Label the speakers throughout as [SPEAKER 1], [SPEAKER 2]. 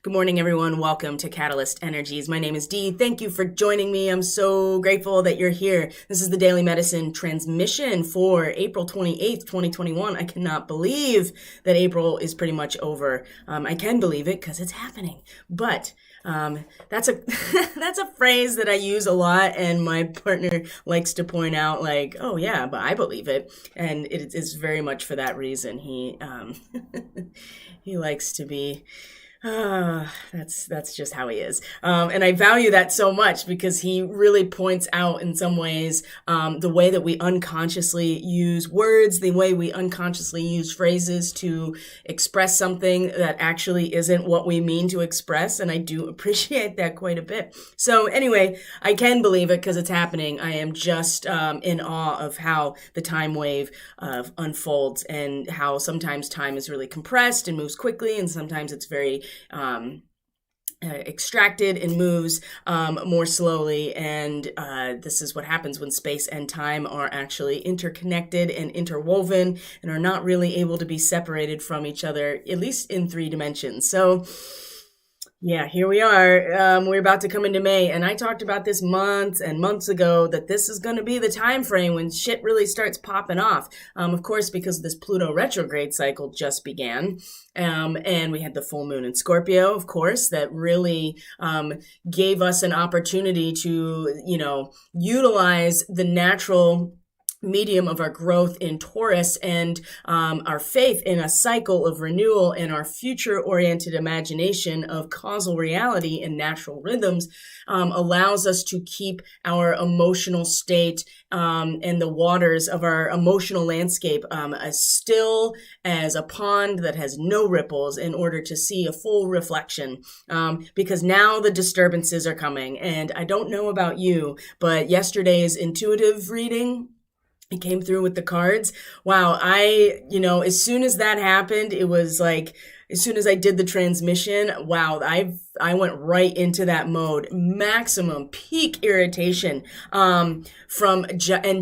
[SPEAKER 1] Good morning, everyone. Welcome to Catalyst Energies. My name is Dee. Thank you for joining me. I'm so grateful that you're here. This is the Daily Medicine transmission for April 28th, 2021. I cannot believe that April is pretty much over. I can believe it because it's happening. But that's a that's a phrase that I use a lot, and my partner likes to point out, like, "Oh yeah, but I believe it," and it is very much for that reason. He he likes to be. That's just how he is. And I value that so much because he really points out in some ways, the way that we unconsciously use words, the way we unconsciously use phrases to express something that actually isn't what we mean to express. And I do appreciate that quite a bit. So anyway, I can believe it because it's happening. I am just, in awe of how the time wave, unfolds and how sometimes time is really compressed and moves quickly. And sometimes it's very, extracted and moves more slowly, and this is what happens when space and time are actually interconnected and interwoven and are not really able to be separated from each other, at least in 3 dimensions. So yeah, here we are. We're about to come into May, and I talked about this months and months ago that this is going to be the time frame when shit really starts popping off. Of course, because this Pluto retrograde cycle just began, and we had the full moon in Scorpio, of course, that really gave us an opportunity to, utilize the natural medium of our growth in Taurus and our faith in a cycle of renewal and our future-oriented imagination of causal reality and natural rhythms allows us to keep our emotional state and the waters of our emotional landscape as still as a pond that has no ripples in order to see a full reflection, because now the disturbances are coming. And I don't know about you, but yesterday's intuitive reading, it came through with the cards. Wow. As soon as that happened, it was like, as soon as I did the transmission, wow, I went right into that mode. Maximum peak irritation, and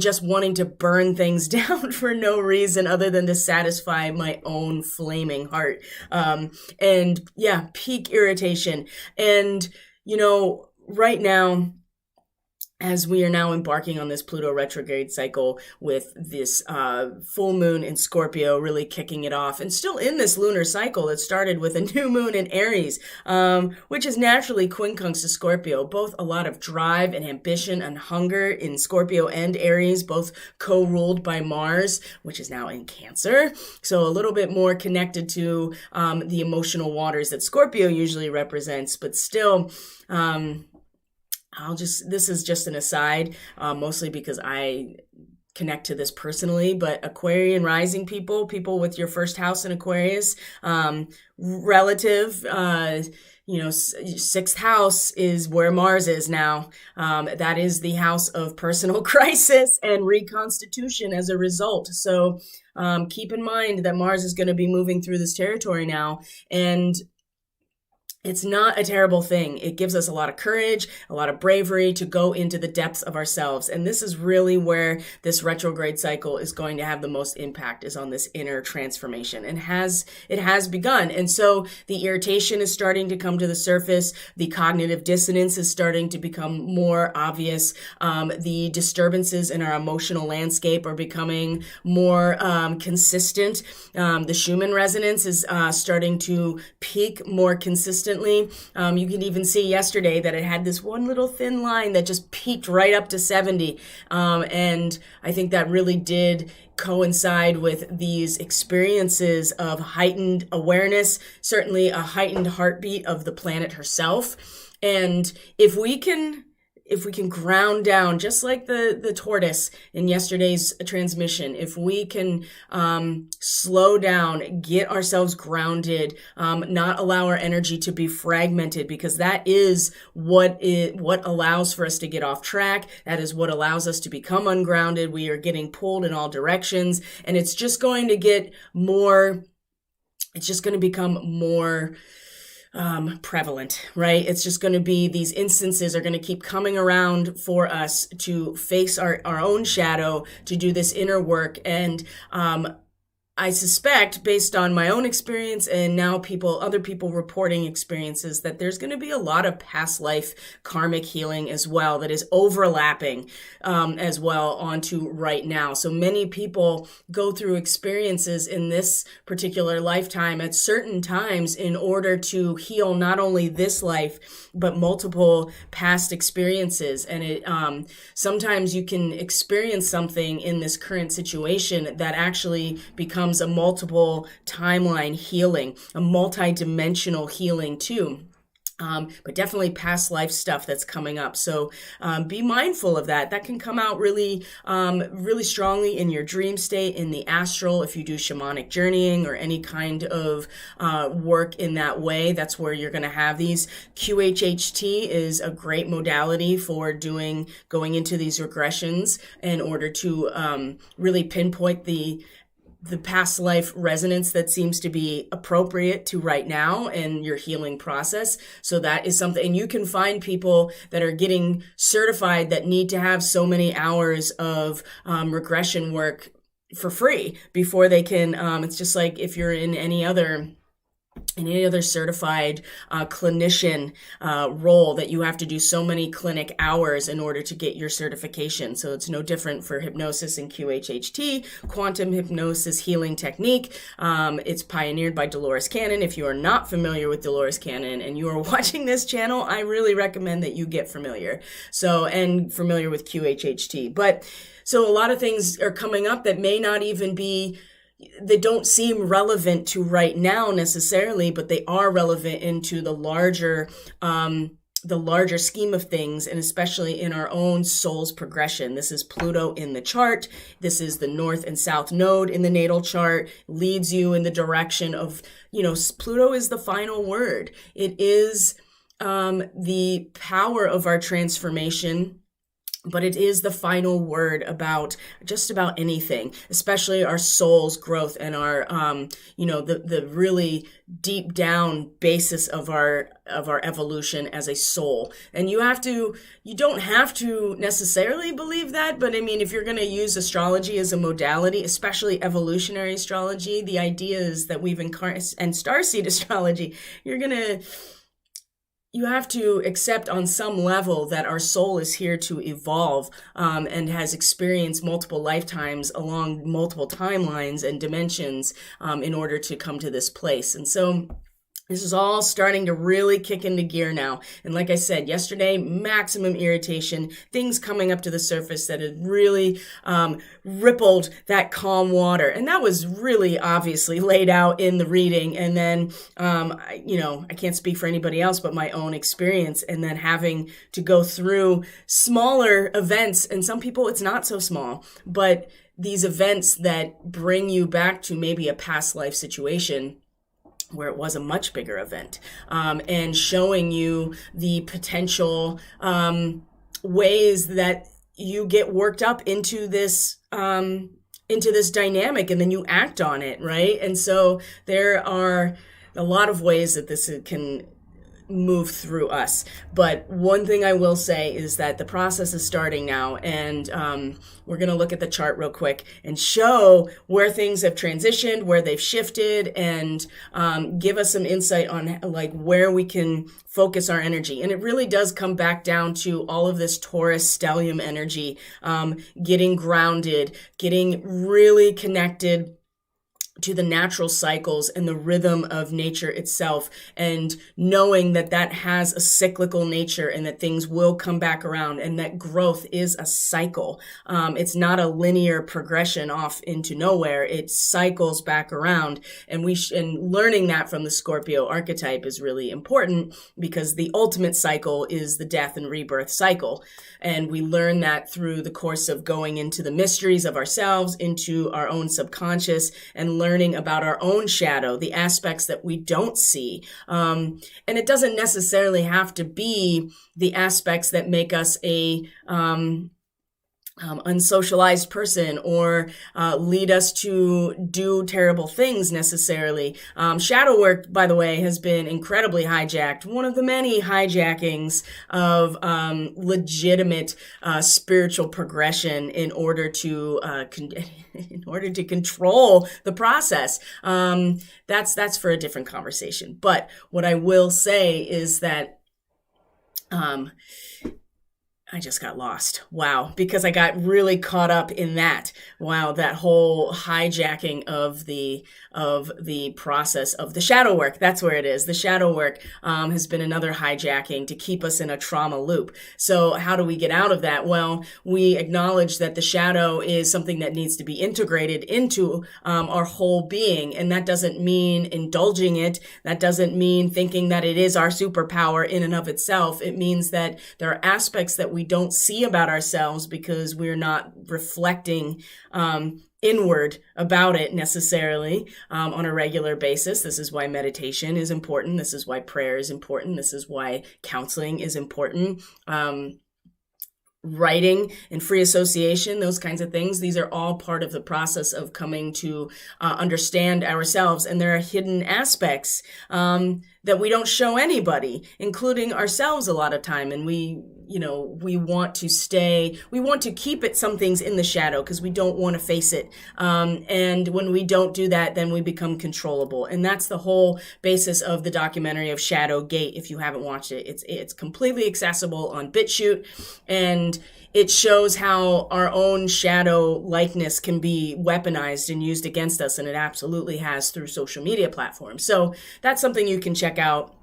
[SPEAKER 1] just wanting to burn things down for no reason other than to satisfy my own flaming heart. And yeah, peak irritation. And, right now, as we are now embarking on this Pluto retrograde cycle with this full moon in Scorpio really kicking it off, and still in this lunar cycle that started with a new moon in Aries, which is naturally quincunx to Scorpio, both a lot of drive and ambition and hunger in Scorpio and Aries, both co-ruled by Mars, which is now in Cancer. So a little bit more connected to the emotional waters that Scorpio usually represents, but still, this is just an aside, mostly because I connect to this personally, but Aquarian rising people with your first house in Aquarius, relative, 6th house is where Mars is now. That is the house of personal crisis and reconstitution as a result. So, keep in mind that Mars is going to be moving through this territory now, and it's not a terrible thing. It gives us a lot of courage, a lot of bravery to go into the depths of ourselves. And this is really where this retrograde cycle is going to have the most impact, is on this inner transformation. And it has begun. And so the irritation is starting to come to the surface. The cognitive dissonance is starting to become more obvious. The disturbances in our emotional landscape are becoming more consistent. The Schumann resonance is starting to peak more consistently. You can even see yesterday that it had this one little thin line that just peaked right up to 70. And I think that really did coincide with these experiences of heightened awareness, certainly a heightened heartbeat of the planet herself. And if we can ground down, just like the tortoise in yesterday's transmission, if we can slow down, get ourselves grounded, not allow our energy to be fragmented, because that is what allows for us to get off track. That is what allows us to become ungrounded. We are getting pulled in all directions, and it's just going to become more prevalent, right? It's just going to be, these instances are going to keep coming around for us to face our own shadow, to do this inner work. And I suspect, based on my own experience and now other people reporting experiences, that there's going to be a lot of past life karmic healing as well that is overlapping as well onto right now. So many people go through experiences in this particular lifetime at certain times in order to heal not only this life, but multiple past experiences. And sometimes you can experience something in this current situation that actually becomes a multiple timeline healing, a multi-dimensional healing too. But definitely past life stuff that's coming up. So be mindful of that. That can come out really, really strongly in your dream state, in the astral, if you do shamanic journeying or any kind of work in that way. That's where you're going to have these. QHHT is a great modality for going into these regressions in order to really pinpoint the past life resonance that seems to be appropriate to right now and your healing process. So that is something, and you can find people that are getting certified that need to have so many hours of regression work for free before they can, it's just like if you're in any other certified clinician role, that you have to do so many clinic hours in order to get your certification. So it's no different for hypnosis and QHHT, quantum hypnosis healing technique. It's pioneered by Dolores Cannon. If you are not familiar with Dolores Cannon and you are watching this channel, I really recommend that you get familiar. And familiar with QHHT. But so a lot of things are coming up that may not even be, they don't seem relevant to right now necessarily, but they are relevant into the larger scheme of things, and especially in our own soul's progression. This is Pluto in the chart. This is the North and South node in the natal chart, leads you in the direction of, Pluto is the final word. It is the power of our transformation, but it is the final word about just about anything, especially our soul's growth and our, the really deep down basis of our evolution as a soul. And you don't have to necessarily believe that, but I mean, if you're going to use astrology as a modality, especially evolutionary astrology, the idea is that and starseed astrology, you have to accept on some level that our soul is here to evolve and has experienced multiple lifetimes along multiple timelines and dimensions in order to come to this place. And so this is all starting to really kick into gear now. And like I said, yesterday, maximum irritation, things coming up to the surface that had really rippled that calm water. And that was really obviously laid out in the reading. And then, I can't speak for anybody else, but my own experience. And then having to go through smaller events. And some people, it's not so small, but these events that bring you back to maybe a past life situation where it was a much bigger event, and showing you the potential ways that you get worked up into this dynamic, and then you act on it, right? And so there are a lot of ways that this can move through us. But one thing I will say is that the process is starting now, and we're going to look at the chart real quick and show where things have transitioned, where they've shifted, and give us some insight on like where we can focus our energy. And it really does come back down to all of this Taurus stellium energy, getting grounded, getting really connected to the natural cycles and the rhythm of nature itself, and knowing that that has a cyclical nature and that things will come back around, and that growth is a cycle. It's not a linear progression off into nowhere. It cycles back around, and learning that from the Scorpio archetype is really important, because the ultimate cycle is the death and rebirth cycle. And we learn that through the course of going into the mysteries of ourselves, into our own subconscious, and learning about our own shadow, the aspects that we don't see. And it doesn't necessarily have to be the aspects that make us unsocialized person or lead us to do terrible things necessarily. Shadow work, by the way, has been incredibly hijacked. One of the many hijackings of legitimate spiritual progression in order to control the process. That's for a different conversation. But what I will say is that I just got lost. Wow. Because I got really caught up in that. Wow. That whole hijacking of the process of the shadow work. That's where it is. The shadow work, has been another hijacking to keep us in a trauma loop. So how do we get out of that? Well, we acknowledge that the shadow is something that needs to be integrated into, our whole being. And that doesn't mean indulging it. That doesn't mean thinking that it is our superpower in and of itself. It means that there are aspects that we don't see about ourselves because we're not reflecting inward about it necessarily on a regular basis. This is why meditation is important. This is why prayer is important. This is why counseling is important. Writing and free association, those kinds of things. These are all part of the process of coming to understand ourselves. And there are hidden aspects that we don't show anybody, including ourselves a lot of time. And we want to keep it, some things in the shadow because we don't want to face it. And when we don't do that, then we become controllable. And that's the whole basis of the documentary of Shadow Gate. If you haven't watched it, it's completely accessible on BitChute, and it shows how our own shadow likeness can be weaponized and used against us, and it absolutely has through social media platforms. So that's something you can check out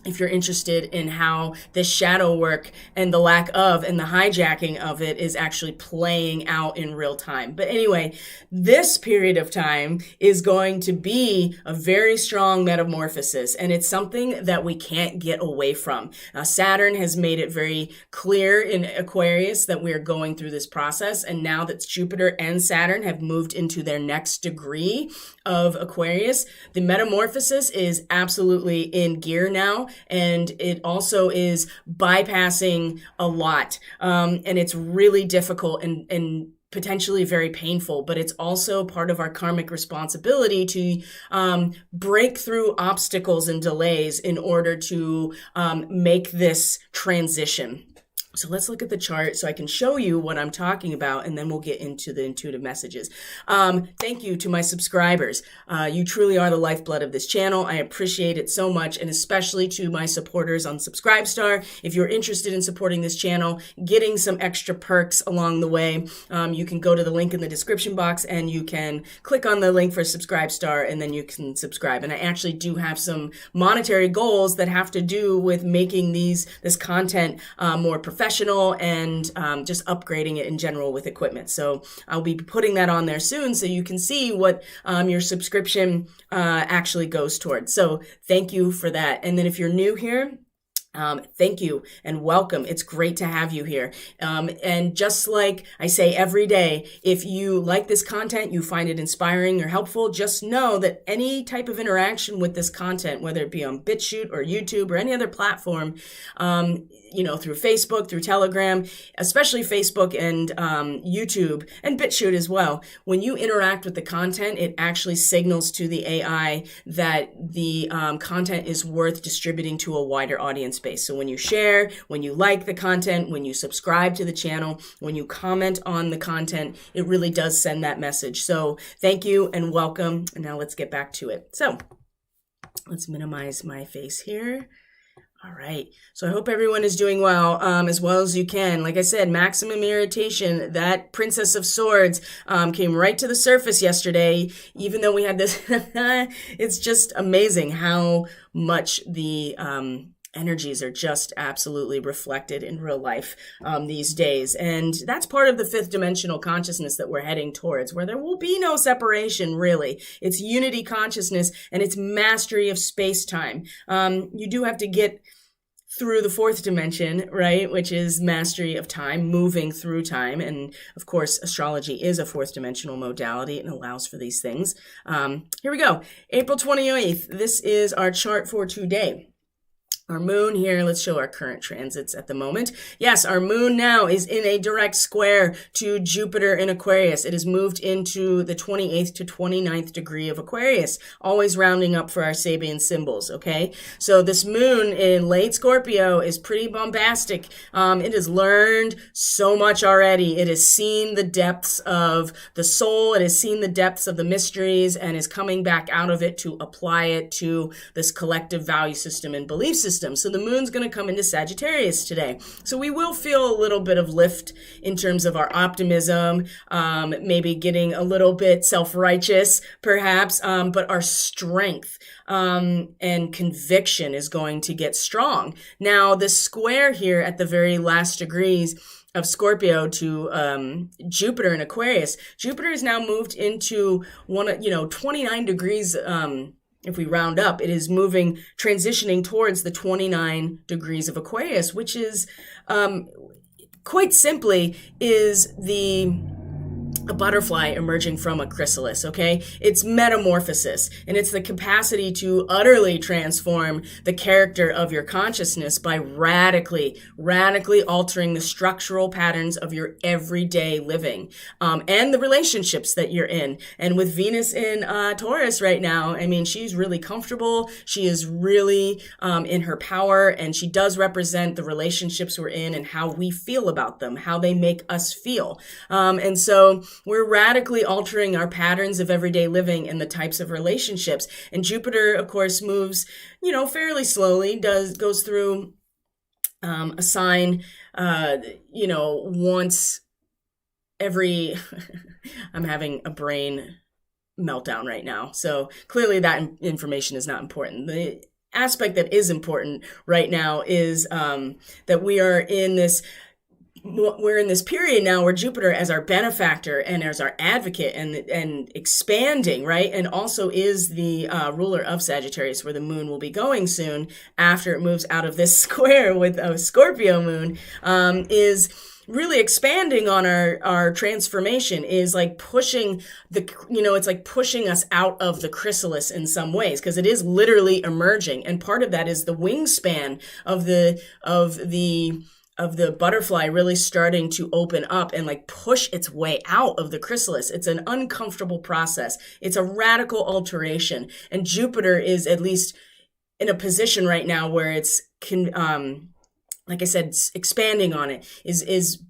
[SPEAKER 1] if you're interested in how this shadow work and the lack of and the hijacking of it is actually playing out in real time. But anyway, this period of time is going to be a very strong metamorphosis, and it's something that we can't get away from. Saturn has made it very clear in Aquarius that we are going through this process, and now that Jupiter and Saturn have moved into their next degree of Aquarius, the metamorphosis is absolutely in gear now. And it also is bypassing a lot. And it's really difficult and potentially very painful, but it's also part of our karmic responsibility to break through obstacles and delays in order to make this transition. So let's look at the chart so I can show you what I'm talking about, and then we'll get into the intuitive messages. Thank you to my subscribers. You truly are the lifeblood of this channel. I appreciate it so much, and especially to my supporters on Subscribestar. If you're interested in supporting this channel, getting some extra perks along the way, you can go to the link in the description box and you can click on the link for Subscribestar, and then you can subscribe. And I actually do have some monetary goals that have to do with making this content more professional and just upgrading it in general with equipment. So I'll be putting that on there soon so you can see what your subscription actually goes towards. So thank you for that. And then if you're new here, thank you and welcome. It's great to have you here. And just like I say every day, if you like this content, you find it inspiring or helpful, just know that any type of interaction with this content, whether it be on BitChute or YouTube or any other platform, through Facebook, through Telegram, especially Facebook and YouTube and BitChute as well. When you interact with the content, it actually signals to the AI that the content is worth distributing to a wider audience base. So when you share, when you like the content, when you subscribe to the channel, when you comment on the content, it really does send that message. So thank you and welcome. And now let's get back to it. So let's minimize my face here. All right. So I hope everyone is doing well as you can. Like I said, maximum irritation. That Princess of Swords came right to the surface yesterday, even though we had this. It's just amazing how much the energies are just absolutely reflected in real life these days. And that's part of the fifth dimensional consciousness that we're heading towards, where there will be no separation, really. It's unity consciousness and it's mastery of space-time. You do have to get through the fourth dimension, right, which is mastery of time, moving through time. And of course, astrology is a fourth dimensional modality and allows for these things. Here we go. April 28th. This is our chart for today. Our moon here, let's show our current transits at the moment. Yes, our moon now is in a direct square to Jupiter in Aquarius. It has moved into the 28th to 29th degree of Aquarius, always rounding up for our Sabian symbols, okay? So this moon in late Scorpio is pretty bombastic. It has learned so much already. It has seen the depths of the soul. It has seen the depths of the mysteries and is coming back out of it to apply it to this collective value system and belief system. So the moon's going to come into Sagittarius today. So we will feel a little bit of lift in terms of our optimism, maybe getting a little bit self-righteous, perhaps, but our strength and conviction is going to get strong. Now, the square here at the very last degrees of Scorpio to Jupiter in Aquarius, Jupiter is now moved into 29 degrees. If we round up, it is transitioning towards the 29 degrees of Aquarius, which is, quite simply, is a butterfly emerging from a chrysalis, okay? It's metamorphosis, and it's the capacity to utterly transform the character of your consciousness by radically altering the structural patterns of your everyday living, and the relationships that you're in. And with Venus in Taurus right now, I mean, she's really comfortable. She is really in her power, and she does represent the relationships we're in and how we feel about them, how they make us feel. And so we're radically altering our patterns of everyday living and the types of relationships. And Jupiter, of course, moves, fairly slowly, goes through a sign, once every, I'm having a brain meltdown right now. So clearly that information is not important. The aspect that is important right now is that we're in this period now where Jupiter as our benefactor and as our advocate and expanding, right? And also is the ruler of Sagittarius, where the moon will be going soon after it moves out of this square with a Scorpio moon, is really expanding on our transformation, is like pushing it's like pushing us out of the chrysalis in some ways, because it is literally emerging. And part of that is the wingspan of the butterfly really starting to open up and like push its way out of the chrysalis. It's an uncomfortable process. It's a radical alteration. And Jupiter is at least in a position right now where it's, like I said, expanding on it, is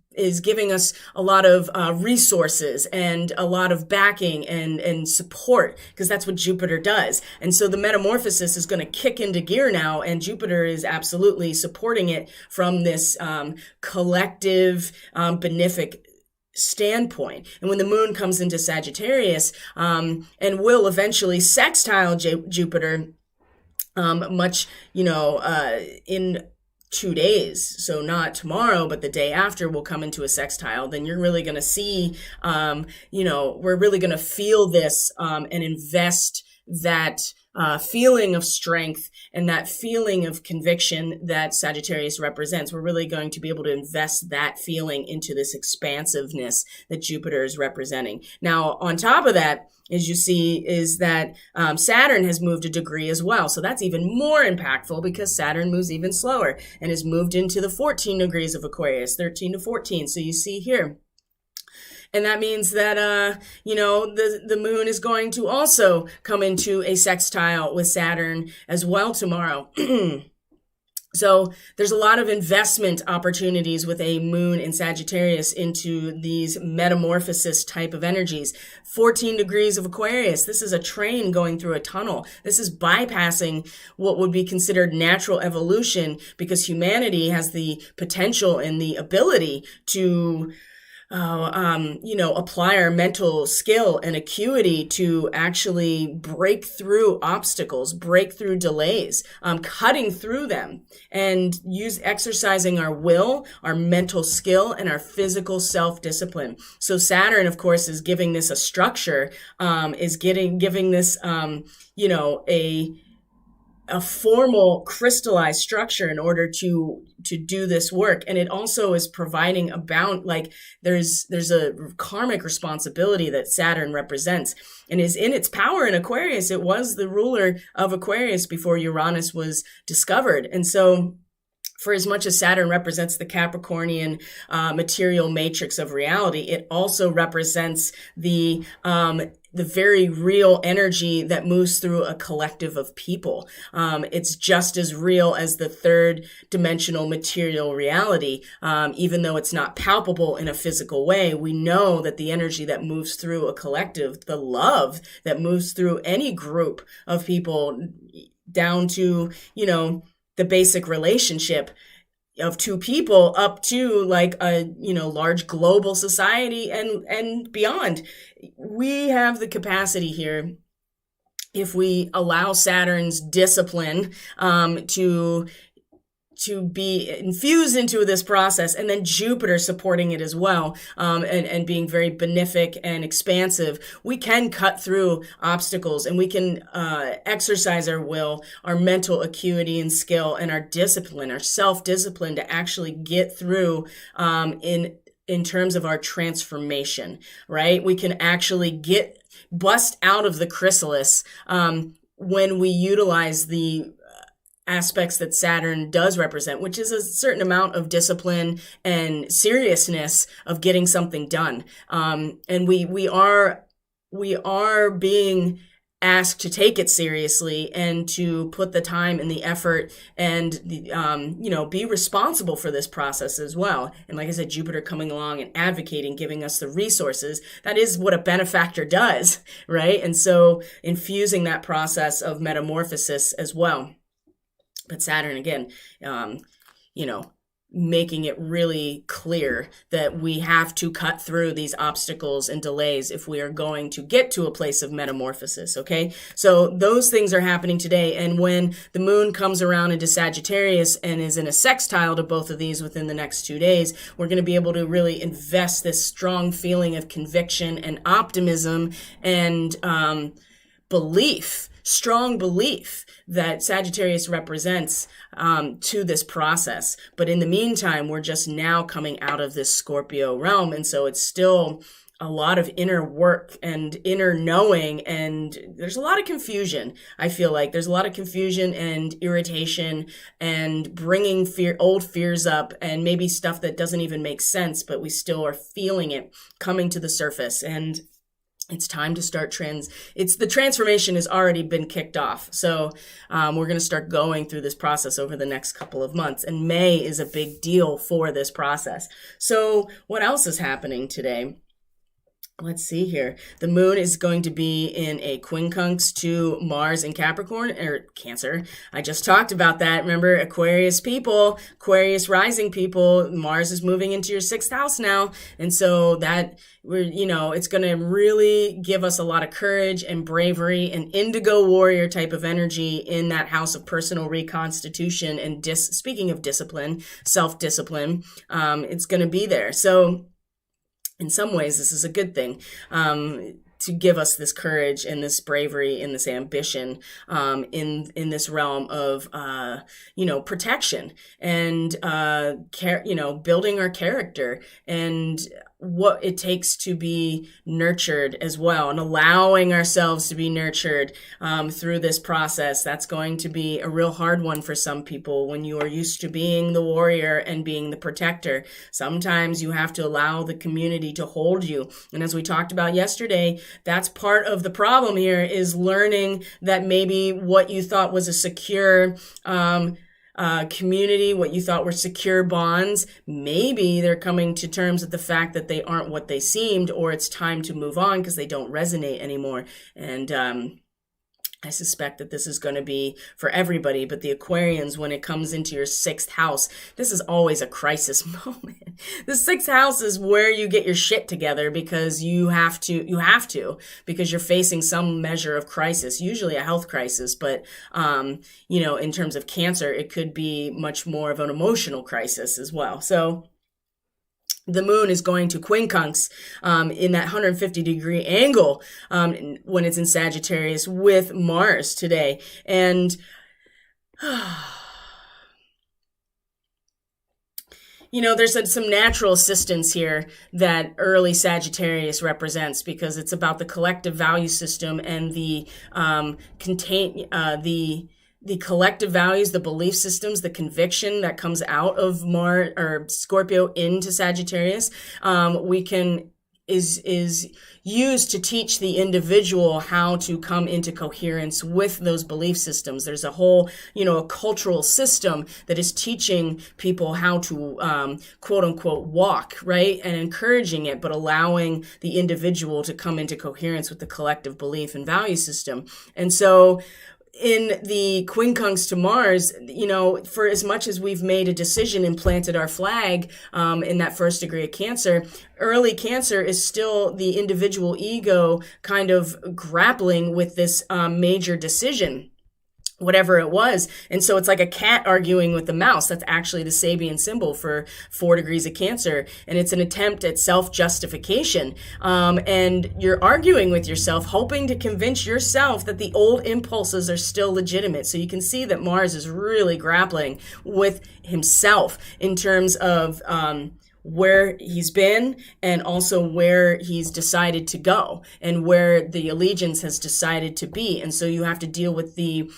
[SPEAKER 1] giving us a lot of resources and a lot of backing and support, because that's what Jupiter does. And so the metamorphosis is going to kick into gear now, and Jupiter is absolutely supporting it from this collective, benefic standpoint. And when the moon comes into Sagittarius, and will eventually sextile Jupiter, in 2 days, so not tomorrow, but the day after will come into a sextile, then you're really going to see, we're really going to feel this and invest that feeling of strength and that feeling of conviction that Sagittarius represents. We're really going to be able to invest that feeling into this expansiveness that Jupiter is representing. Now, on top of that, as you see, is that Saturn has moved a degree as well. So that's even more impactful, because Saturn moves even slower and has moved into the 14 degrees of Aquarius, 13 to 14. So you see here. And that means that, the moon is going to also come into a sextile with Saturn as well tomorrow. So there's a lot of investment opportunities with a moon in Sagittarius into these metamorphosis type of energies. 14 degrees of Aquarius. This is a train going through a tunnel. This is bypassing what would be considered natural evolution, because humanity has the potential and the ability to apply our mental skill and acuity to actually break through obstacles, break through delays, cutting through them, and exercising our will, our mental skill, and our physical self-discipline. So Saturn, of course, is giving this a structure, is giving this, a formal crystallized structure in order to do this work. And it also is providing there's a karmic responsibility that Saturn represents and is in its power in Aquarius. It was the ruler of Aquarius before Uranus was discovered. And so for as much as Saturn represents the Capricornian material matrix of reality, it also represents the very real energy that moves through a collective of people. It's just as real as the third dimensional material reality. Even though it's not palpable in a physical way, we know that the energy that moves through a collective, the love that moves through any group of people down to, the basic relationship of two people up to like a, large global society and beyond. We have the capacity here, if we allow Saturn's discipline to be infused into this process, and then Jupiter supporting it as well, and being very benefic and expansive, we can cut through obstacles, and we can exercise our will, our mental acuity and skill, and our discipline, our self-discipline to actually get through in terms of our transformation, right? We can actually bust out of the chrysalis when we utilize the aspects that Saturn does represent, which is a certain amount of discipline and seriousness of getting something done. And we are being asked to take it seriously and to put the time and the effort and be responsible for this process as well. And like I said, Jupiter coming along and advocating, giving us the resources, that is what a benefactor does, right? And so infusing that process of metamorphosis as well. But Saturn, again, making it really clear that we have to cut through these obstacles and delays if we are going to get to a place of metamorphosis, okay? So those things are happening today. And when the moon comes around into Sagittarius and is in a sextile to both of these within the next 2 days, we're going to be able to really invest this strong feeling of conviction and optimism and strong belief that Sagittarius represents to this process. But in the meantime, we're just now coming out of this Scorpio realm. And so it's still a lot of inner work and inner knowing. And there's a lot of confusion. I feel like there's a lot of confusion and irritation and bringing old fears up and maybe stuff that doesn't even make sense, but we still are feeling it coming to the surface. And it's time to start the transformation has already been kicked off. So we're going to start going through this process over the next couple of months. And May is a big deal for this process. So what else is happening today? Let's see here. The moon is going to be in a quincunx to Mars in Capricorn or Cancer. I just talked about that. Remember, Aquarius people, Aquarius rising people, Mars is moving into your 6th house now. And so that it's going to really give us a lot of courage and bravery and indigo warrior type of energy in that house of personal reconstitution. And speaking of discipline, self-discipline, it's going to be there. So in some ways, this is a good thing to give us this courage and this bravery and this ambition in this realm of protection and building our character and what it takes to be nurtured as well, and allowing ourselves to be nurtured through this process. That's going to be a real hard one for some people when you are used to being the warrior and being the protector. Sometimes you have to allow the community to hold you. And as we talked about yesterday, that's part of the problem here, is learning that maybe what you thought was a secure community, what you thought were secure bonds, maybe they're coming to terms with the fact that they aren't what they seemed, or it's time to move on because they don't resonate anymore. And I suspect that this is going to be for everybody, but the Aquarians, when it comes into your 6th house, this is always a crisis moment. The 6th house is where you get your shit together because you have to, because you're facing some measure of crisis, usually a health crisis, but, in terms of Cancer, it could be much more of an emotional crisis as well. So the moon is going to quincunx in that 150-degree angle when it's in Sagittarius with Mars today. And There's some natural assistance here that early Sagittarius represents, because it's about the collective value system and the collective values, the belief systems, the conviction that comes out of Mars or Scorpio into Sagittarius. Is used to teach the individual how to come into coherence with those belief systems. There's a whole, a cultural system that is teaching people how to, quote unquote, walk, right? And encouraging it, but allowing the individual to come into coherence with the collective belief and value system. And so, in the quincunx to Mars, for as much as we've made a decision and planted our flag in that first degree of Cancer, early Cancer is still the individual ego kind of grappling with this major decision, whatever it was. And so it's like a cat arguing with the mouse. That's actually the Sabian symbol for 4 degrees of Cancer. And it's an attempt at self-justification. And you're arguing with yourself, hoping to convince yourself that the old impulses are still legitimate. So you can see that Mars is really grappling with himself in terms of where he's been, and also where he's decided to go, and where the allegiance has decided to be. And so you have to deal with the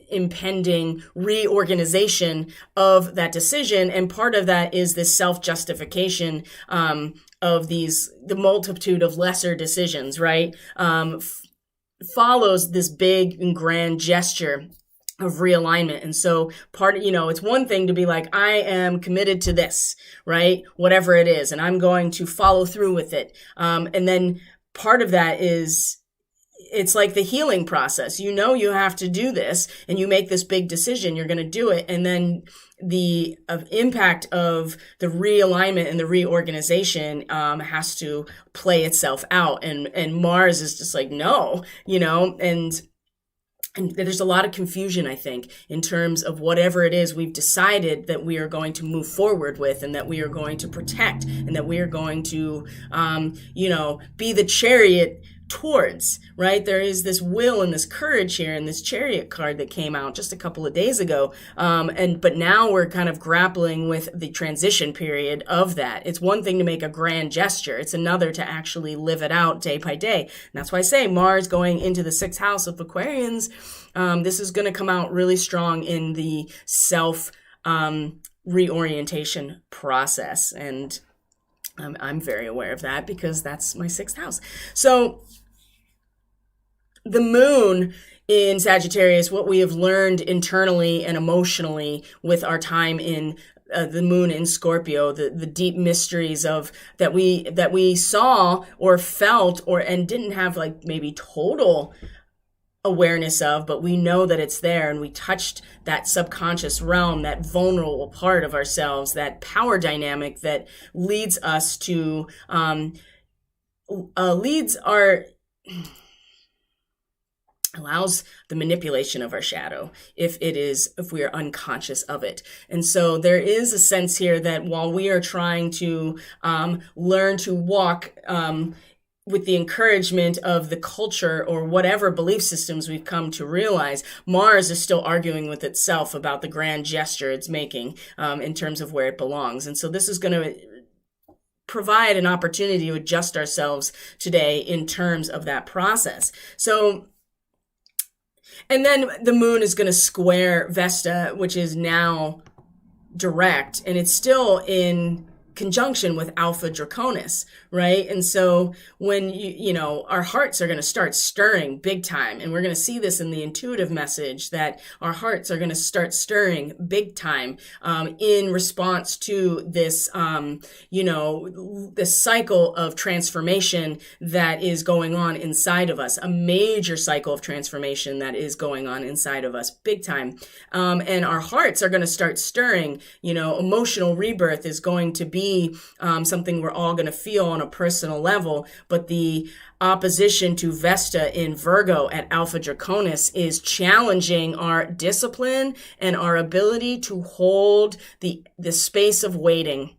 [SPEAKER 1] impending reorganization of that decision. And part of that is this self-justification of the multitude of lesser decisions, right? Follows this big and grand gesture of realignment. And so it's one thing to be like, I am committed to this, right? Whatever it is, and I'm going to follow through with it. And then part of that is, it's like the healing process. You have to do this, and you make this big decision, you're going to do it. And then the impact of the realignment and the reorganization has to play itself out. And Mars is just like, no, and there's a lot of confusion, I think, in terms of whatever it is we've decided that we are going to move forward with, and that we are going to protect, and that we are going to, be the chariot towards, right? There is this will and this courage here in this Chariot card that came out just a couple of days ago. But now we're kind of grappling with the transition period of that. It's one thing to make a grand gesture. It's another to actually live it out day by day. And that's why I say Mars going into the 6th house of Aquarians, this is going to come out really strong in the self reorientation process. And I'm very aware of that because that's my 6th house. So the moon in Sagittarius, what we have learned internally and emotionally with our time in the moon in Scorpio, the deep mysteries of that we saw or felt and didn't have like maybe total awareness of, but we know that it's there, and we touched that subconscious realm, that vulnerable part of ourselves, that power dynamic that leads us to allows the manipulation of our shadow if we are unconscious of it. And so there is a sense here that while we are trying to learn to walk with the encouragement of the culture or whatever belief systems we've come to realize, Mars is still arguing with itself about the grand gesture it's making in terms of where it belongs. And so this is going to provide an opportunity to adjust ourselves today in terms of that process. So, and then the moon is going to square Vesta, which is now direct, and it's still in conjunction with Alpha Draconis, right? And so when our hearts are going to start stirring big time, and we're going to see this in the intuitive message that our hearts are going to start stirring big time in response to this, this cycle of transformation that is going on inside of us, a major cycle of transformation that is going on inside of us big time. And our hearts are going to start stirring, emotional rebirth is going to be something we're all going to feel on a personal level, but the opposition to Vesta in Virgo at Alpha Draconis is challenging our discipline and our ability to hold the space of waiting.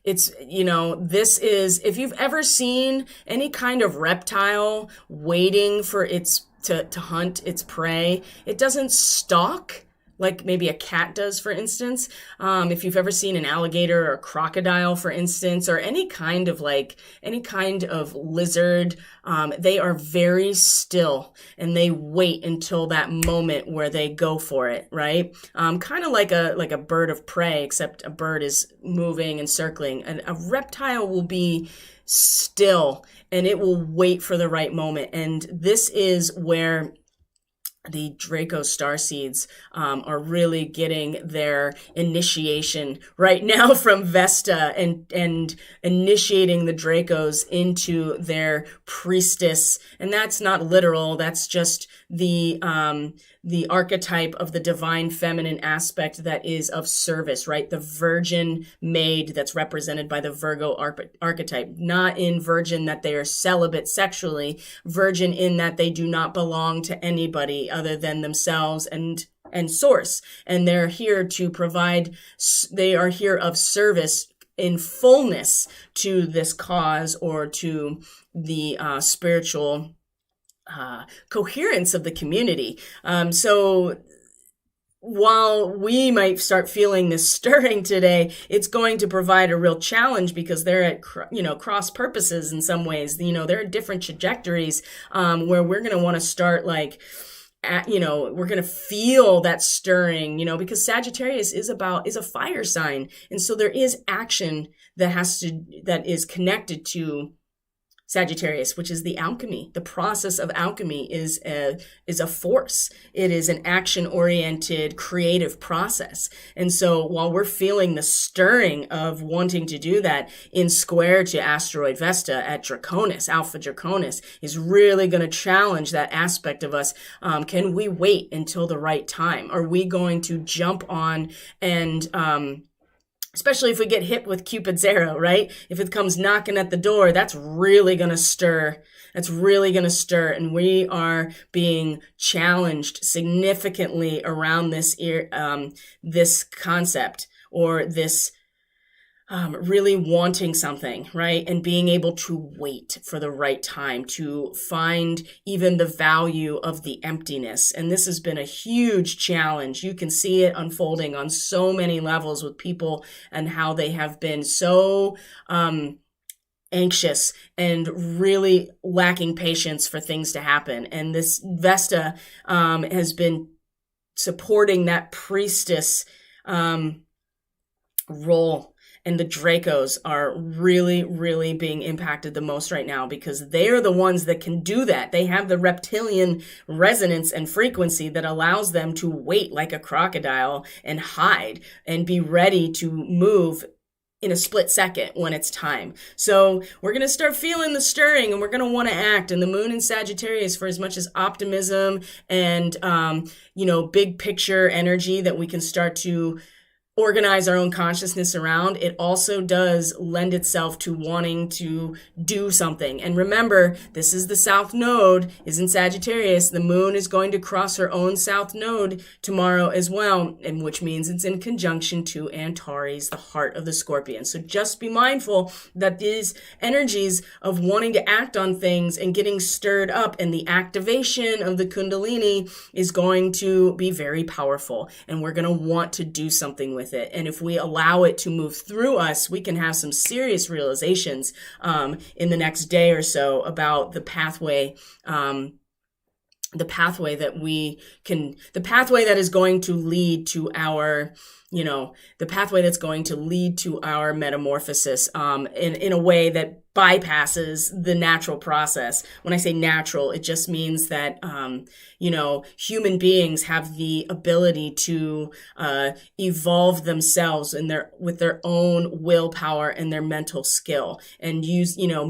[SPEAKER 1] It's, this is, if you've ever seen any kind of reptile waiting for its to hunt its prey. It doesn't stalk like maybe a cat does, for instance. If you've ever seen an alligator or a crocodile, for instance, or any kind of lizard, they are very still and they wait until that moment where they go for it, right? Kind of like a bird of prey, except a bird is moving and circling. And a reptile will be still and it will wait for the right moment. And this is where the Draco starseeds are really getting their initiation right now from Vesta and initiating the Dracos into their priestess. And that's not literal. That's just the archetype of the divine feminine aspect that is of service, right? The virgin maid that's represented by the Virgo archetype, not in virgin that they are celibate sexually, virgin in that they do not belong to anybody other than themselves and source. And they're here to provide, they are here of service in fullness to this cause or to the spiritual coherence of the community. So while we might start feeling this stirring today, it's going to provide a real challenge because they're at, cross purposes in some ways. There are different trajectories where we're going to want to start we're going to feel that stirring, because Sagittarius is a fire sign. And so there is action that is connected to Sagittarius, which is the alchemy. The process of alchemy is a force. It is an action-oriented, creative process. And so while we're feeling the stirring of wanting to do that in square to asteroid Vesta at Draconis, Alpha Draconis, is really going to challenge that aspect of us. Can we wait until the right time? Are we going to jump on and especially if we get hit with Cupid's arrow, right? If it comes knocking at the door, that's really going to stir. That's really going to stir. And we are being challenged significantly around this concept or this really wanting something, right? And being able to wait for the right time to find even the value of the emptiness. And this has been a huge challenge. You can see it unfolding on so many levels with people and how they have been so anxious and really lacking patience for things to happen. And this Vesta has been supporting that priestess role. And the Dracos are really, really being impacted the most right now because they are the ones that can do that. They have the reptilian resonance and frequency that allows them to wait like a crocodile and hide and be ready to move in a split second when it's time. So we're going to start feeling the stirring and we're going to want to act. And the moon in Sagittarius, for as much as optimism and, big picture energy that we can start to organize our own consciousness around, it also does lend itself to wanting to do something. And remember, this is the South Node is in Sagittarius. The moon is going to cross her own South Node tomorrow as well, and which means it's in conjunction to Antares, the heart of the Scorpion. So just be mindful that these energies of wanting to act on things and getting stirred up and the activation of the Kundalini is going to be very powerful, and we're going to want to do something with it. And if we allow it to move through us, we can have some serious realizations in the next day or so about the pathway that is going to lead to our, the pathway that's going to lead to our metamorphosis in a way that bypasses the natural process. When I say natural, it just means that, human beings have the ability to evolve themselves with their own willpower and their mental skill and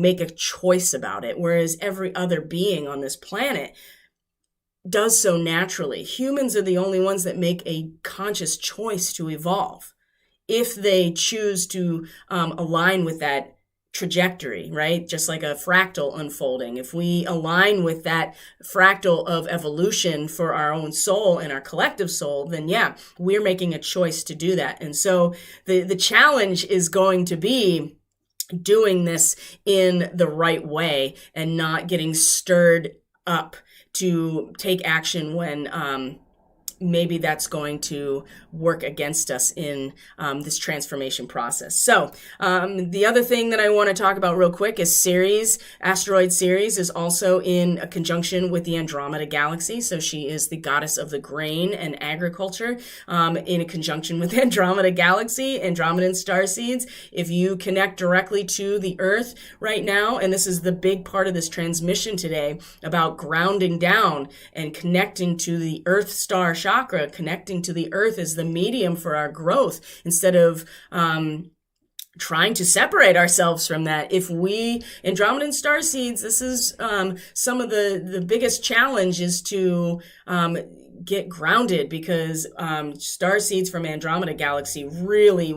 [SPEAKER 1] make a choice about it. Whereas every other being on this planet does so naturally. Humans are the only ones that make a conscious choice to evolve if they choose to align with that trajectory, right? Just like a fractal unfolding. If we align with that fractal of evolution for our own soul and our collective soul, then yeah, we're making a choice to do that. And so the challenge is going to be doing this in the right way and not getting stirred up to take action when maybe that's going to work against us in this transformation process. So the other thing that I want to talk about real quick is Ceres. Asteroid Ceres is also in a conjunction with the Andromeda galaxy. So she is the goddess of the grain and agriculture in a conjunction with Andromeda galaxy, Andromedan star seeds. If you connect directly to the Earth right now, and this is the big part of this transmission today about grounding down and connecting to the Earth star chakra, connecting to the Earth as the medium for our growth instead of trying to separate ourselves from that. If we, Andromedan star seeds, this is some of the biggest challenge is to get grounded, because star seeds from Andromeda galaxy really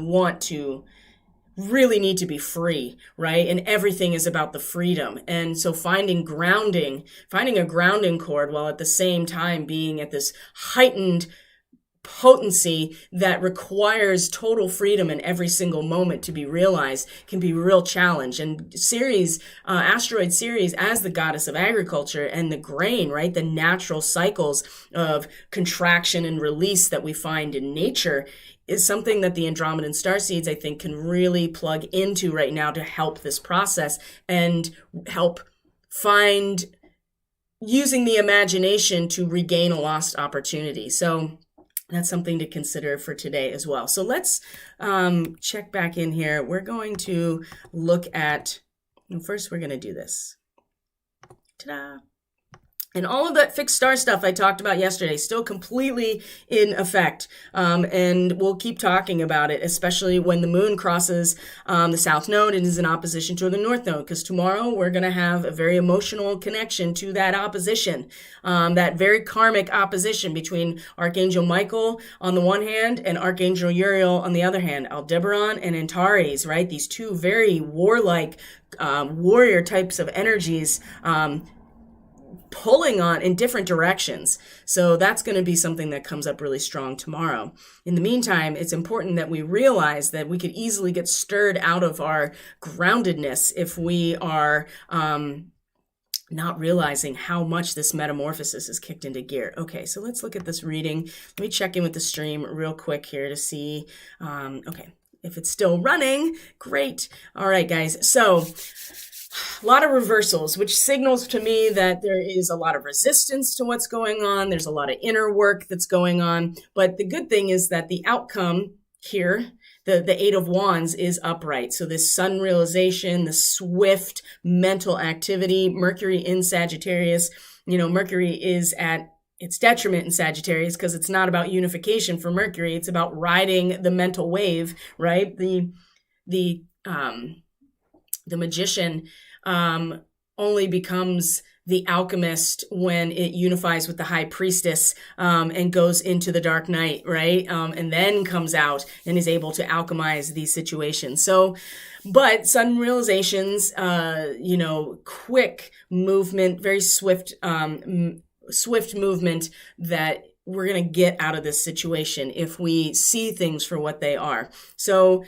[SPEAKER 1] need to be free, right? And everything is about the freedom. And so finding a grounding cord while at the same time being at this heightened potency that requires total freedom in every single moment to be realized can be a real challenge. And Ceres, asteroid Ceres, as the goddess of agriculture and the grain, right? The natural cycles of contraction and release that we find in nature is something that the Andromedan star seeds, I think, can really plug into right now to help this process and help find using the imagination to regain a lost opportunity. So that's something to consider for today as well. So let's check back in here. We're going to look at, first we're going to do this. Ta-da! And all of that fixed star stuff I talked about yesterday, still completely in effect. And we'll keep talking about it, especially when the moon crosses the south node and is in opposition to the north node, because tomorrow we're going to have a very emotional connection to that opposition, that very karmic opposition between Archangel Michael on the one hand and Archangel Uriel on the other hand, Aldebaran and Antares, right? These two very warlike, warrior types of energies, pulling on in different directions. So that's going to be something that comes up really strong tomorrow. In the meantime, it's important that we realize that we could easily get stirred out of our groundedness if we are not realizing how much this metamorphosis is kicked into gear. Okay, so let's look at this reading. Let me check in with the stream real quick here to see. Okay, if it's still running, great. All right, guys. So a lot of reversals, which signals to me that there is a lot of resistance to what's going on. There's a lot of inner work that's going on. But the good thing is that the outcome here, the Eight of Wands, is upright. So this sun realization, the swift mental activity, Mercury in Sagittarius, Mercury is at its detriment in Sagittarius because it's not about unification for Mercury. It's about riding the mental wave, right? The magician only becomes the alchemist when it unifies with the high priestess and goes into the dark night, right? And then comes out and is able to alchemize these situations. So, but sudden realizations, quick movement, very swift movement that we're going to get out of this situation if we see things for what they are. So,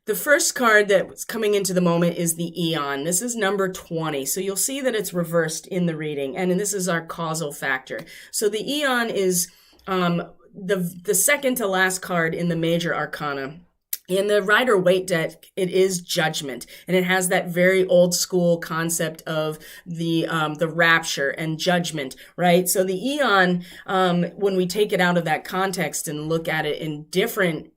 [SPEAKER 1] the first card that's coming into the moment is the Eon. This is number 20. So you'll see that it's reversed in the reading. And this is our causal factor. So the Eon is the second to last card in the major arcana. In the Rider-Waite deck, it is Judgment, and it has that very old school concept of the rapture and judgment, right? So the Eon, when we take it out of that context and look at it in different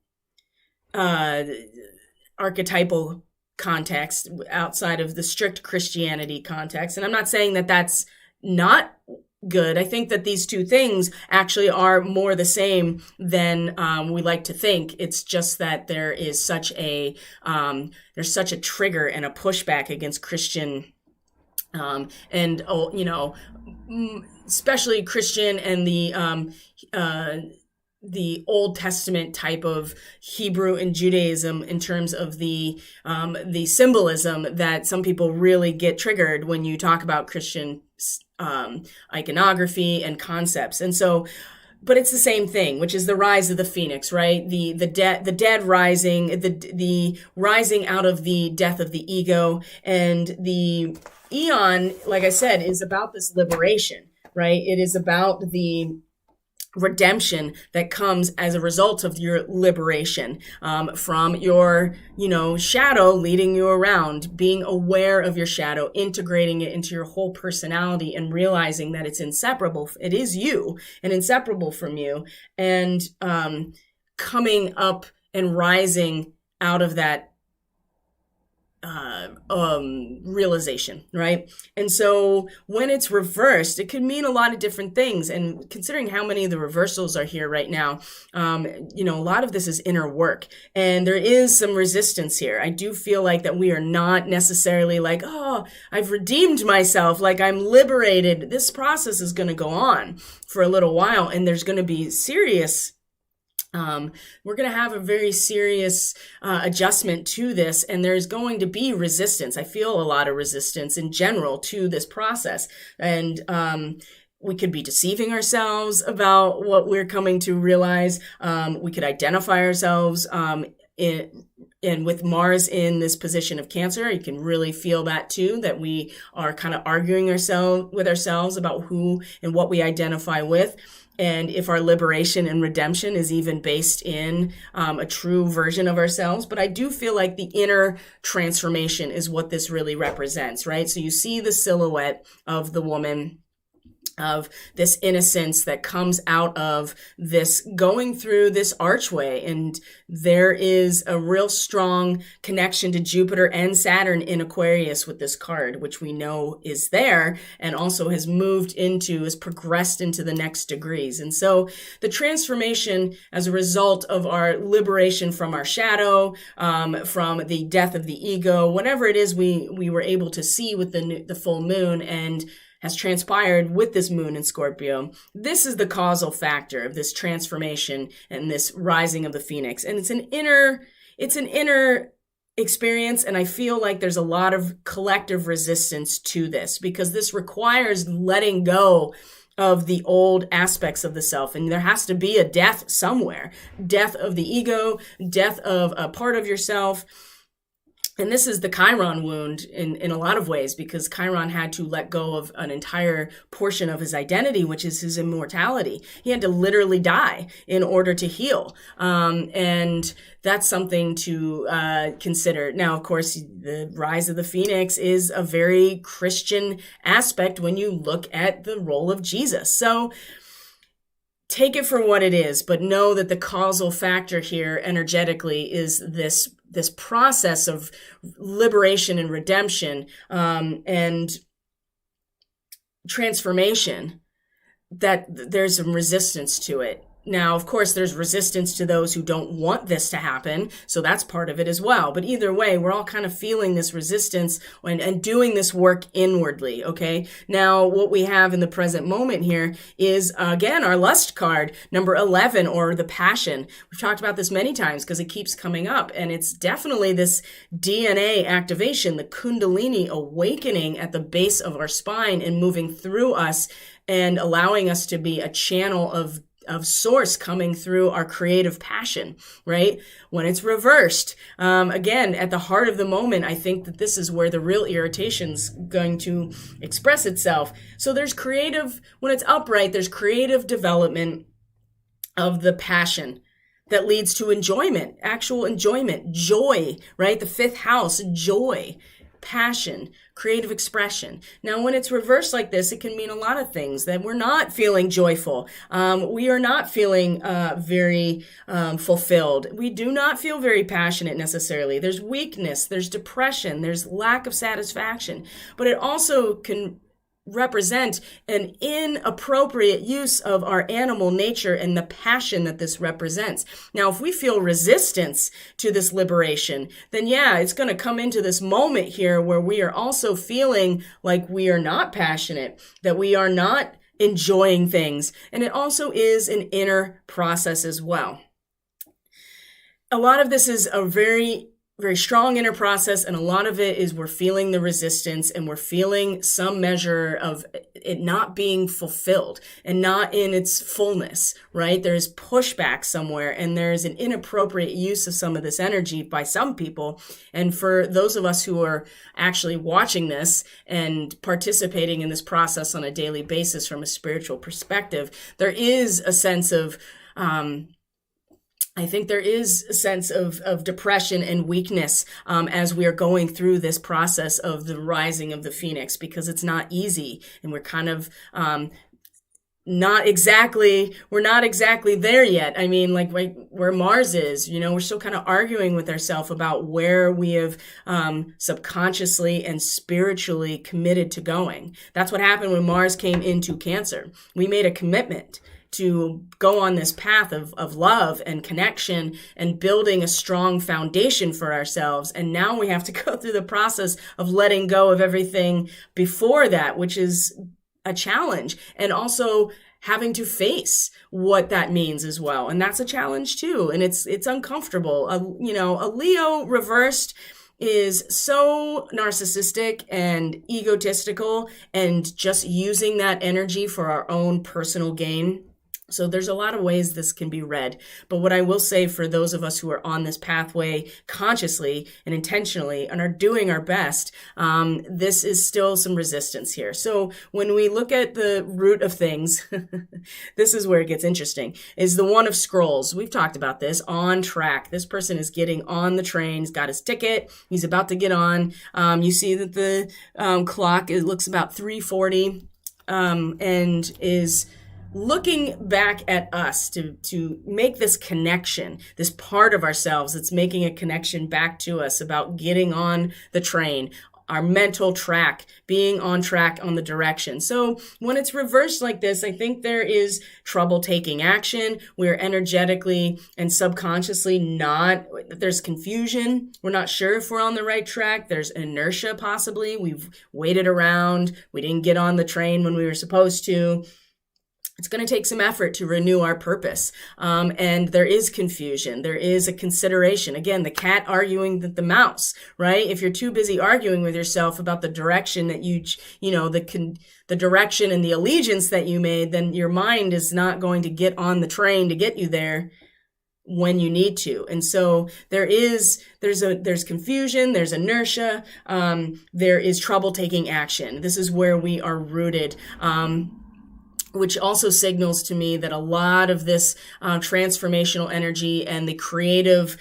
[SPEAKER 1] archetypal context outside of the strict Christianity context. And I'm not saying that that's not good. I think that these two things actually are more the same than we like to think. It's just that there is such a trigger and a pushback against Christian especially Christian and the Old Testament type of Hebrew and Judaism in terms of the symbolism that some people really get triggered when you talk about Christian iconography and concepts. And so, but it's the same thing, which is the rise of the phoenix, right? The dead rising, the rising out of the death of the ego, and the Eon, like I said, is about this liberation, right? It is about the redemption that comes as a result of your liberation from your, shadow leading you around, being aware of your shadow, integrating it into your whole personality and realizing that it's inseparable. It is you and inseparable from you, and coming up and rising out of that realization, right? And so when it's reversed, it can mean a lot of different things. And considering how many of the reversals are here right now, a lot of this is inner work, and there is some resistance here. I do feel like that we are not necessarily like, oh, I've redeemed myself, like I'm liberated. This process is going to go on for a little while, and there's going to be serious we're going to have a very serious adjustment to this, and there's going to be resistance. I feel a lot of resistance in general to this process, and we could be deceiving ourselves about what we're coming to realize. We could identify ourselves and with Mars in this position of Cancer, you can really feel that too, that we are kind of arguing with ourselves about who and what we identify with. And if our liberation and redemption is even based in a true version of ourselves. But I do feel like the inner transformation is what this really represents, right? So you see the silhouette of the woman, of this innocence that comes out of this going through this archway. And there is a real strong connection to Jupiter and Saturn in Aquarius with this card, which we know is there and also has progressed into the next degrees. And so the transformation as a result of our liberation from our shadow, from the death of the ego, whatever it is we were able to see with the full moon and has transpired with this moon in Scorpio. This is the causal factor of this transformation and this rising of the phoenix. And it's an inner experience. And I feel like there's a lot of collective resistance to this because this requires letting go of the old aspects of the self. And there has to be a death somewhere, death of the ego, death of a part of yourself. And this is the Chiron wound in a lot of ways, because Chiron had to let go of an entire portion of his identity, which is his immortality. He had to literally die in order to heal. And that's something to consider. Now, of course, the rise of the phoenix is a very Christian aspect when you look at the role of Jesus. So take it for what it is, but know that the causal factor here energetically is this process of liberation and redemption and transformation, that there's some resistance to it. Now, of course, there's resistance to those who don't want this to happen, so that's part of it as well. But either way, we're all kind of feeling this resistance and doing this work inwardly, okay? Now, what we have in the present moment here is, again, our lust card, number 11, or the passion. We've talked about this many times because it keeps coming up, and it's definitely this DNA activation, the Kundalini awakening at the base of our spine and moving through us and allowing us to be a channel of source coming through our creative passion, right? When it's reversed, again, at the heart of the moment, I think that this is where the real irritation's going to express itself. So when it's upright, there's creative development of the passion that leads to enjoyment, actual enjoyment, joy, right? The fifth house, joy, passion, creative expression. Now, when it's reversed like this, it can mean a lot of things, that we're not feeling joyful. We are not feeling very fulfilled. We do not feel very passionate necessarily. There's weakness, there's depression, there's lack of satisfaction, but it also can represent an inappropriate use of our animal nature and the passion that this represents. Now, if we feel resistance to this liberation, then yeah, it's going to come into this moment here where we are also feeling like we are not passionate, that we are not enjoying things. And it also is an inner process as well. A lot of this is a very very strong inner process, and a lot of it is we're feeling the resistance and we're feeling some measure of it not being fulfilled and not in its fullness, right? There's pushback somewhere, and there's an inappropriate use of some of this energy by some people. And for those of us who are actually watching this and participating in this process on a daily basis from a spiritual perspective, there is a sense of I think there is a sense of depression and weakness as we are going through this process of the rising of the phoenix, because it's not easy, and we're kind of we're not exactly there yet. I mean, like where Mars is, we're still kind of arguing with ourselves about where we have subconsciously and spiritually committed to going. That's what happened when Mars came into Cancer. We made a commitment to go on this path of love and connection and building a strong foundation for ourselves. And now we have to go through the process of letting go of everything before that, which is a challenge, and also having to face what that means as well. And that's a challenge too. And it's uncomfortable. A Leo reversed is so narcissistic and egotistical and just using that energy for our own personal gain. So there's a lot of ways this can be read. But what I will say for those of us who are on this pathway consciously and intentionally and are doing our best, this is still some resistance here. So when we look at the root of things, this is where it gets interesting, is the one of scrolls. We've talked about this, on track. This person is getting on the train. He's got his ticket. He's about to get on. You see that the clock, it looks about 3:40 and is looking back at us to make this connection, this part of ourselves that's making a connection back to us about getting on the train, our mental track, being on track on the direction. So when it's reversed like this, I think there is trouble taking action. We're energetically and subconsciously there's confusion. We're not sure if we're on the right track. There's inertia possibly. We've waited around. We didn't get on the train when we were supposed to. It's going to take some effort to renew our purpose. And there is confusion. There is a consideration. Again, the cat arguing with the mouse, right? If you're too busy arguing with yourself about the direction that the direction and the allegiance that you made, then your mind is not going to get on the train to get you there when you need to. And so there's confusion, there's inertia, there is trouble taking action. This is where we are rooted. Which also signals to me that a lot of this transformational energy and the creative